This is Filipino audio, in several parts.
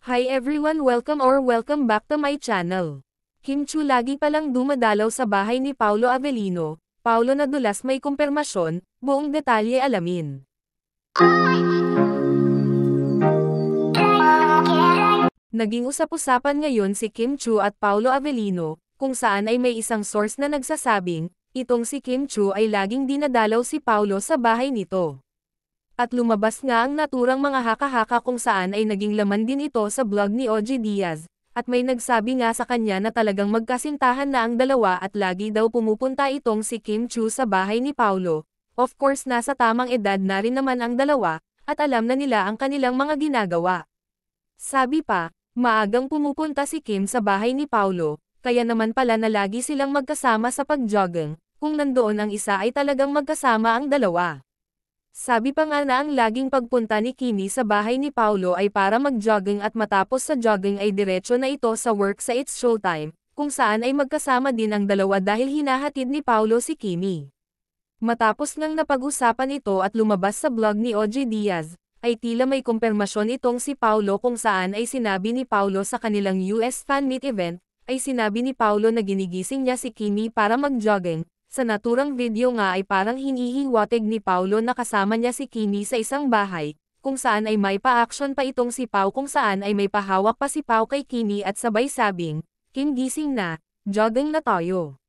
Hi everyone, welcome back to my channel. Kim Chu lagi palang dumadalaw sa bahay ni Paolo Avellino. Paolo nadulas may kumpirmasyon, buong detalye alamin. Naging usap-usapan ngayon si Kim Chu at Paolo Avellino, kung saan ay may isang source na nagsasabing, itong si Kim Chu ay laging dinadalaw si Paolo sa bahay nito. At lumabas nga ang naturang mga haka-haka kung saan ay naging laman din ito sa blog ni OG Diaz, at may nagsabi nga sa kanya na talagang magkasintahan na ang dalawa at lagi daw pumupunta itong si Kim Chu sa bahay ni Paolo. Of course nasa tamang edad na rin naman ang dalawa, at alam na nila ang kanilang mga ginagawa. Sabi pa, maagang pumupunta si Kim sa bahay ni Paolo, kaya naman pala na lagi silang magkasama sa pag-jogging, kung nandoon ang isa ay talagang magkasama ang dalawa. Sabi pa nga na ang laging pagpunta ni Kimi sa bahay ni Paolo ay para mag-jogging at matapos sa jogging ay diretso na ito sa work sa It's Showtime, kung saan ay magkasama din ang dalawa dahil hinahatid ni Paolo si Kimi. Matapos ngang napag-usapan ito at lumabas sa blog ni OG Diaz, ay tila may kumpirmasyon itong si Paolo kung saan ay sinabi ni Paolo sa kanilang US fan meet event, ay sinabi ni Paolo na ginigising niya si Kimi para mag-jogging. Sa naturang video nga ay parang hinihiwatig ni Paolo na kasama niya si Kimi sa isang bahay, kung saan ay may pa-action pa itong si Pao kung saan ay may pahawak pa si Pao kay Kimi at sabay sabing, Kim gising na, jogging na tayo.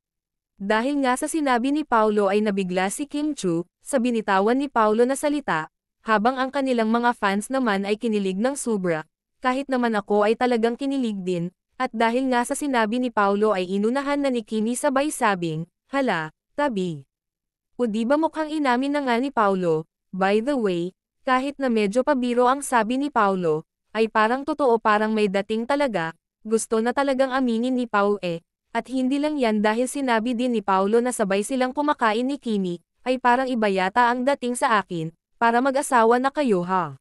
Dahil nga sa sinabi ni Paolo ay nabigla si Kim Chu, sa binitawan ni Paolo na salita, habang ang kanilang mga fans naman ay kinilig ng sobra, kahit naman ako ay talagang kinilig din, at dahil nga sa sinabi ni Paolo ay inunahan na ni Kimi sabay sabing, hala, tabi. O di ba mukhang inamin na nga ni Paolo, by the way, kahit na medyo pabiro ang sabi ni Paolo, ay parang totoo parang may dating talaga, gusto na talagang aminin ni Pao at hindi lang yan dahil sinabi din ni Paolo na sabay silang kumakain ni Kimi, ay parang iba yata ang dating sa akin, para mag-asawa na kayo ha.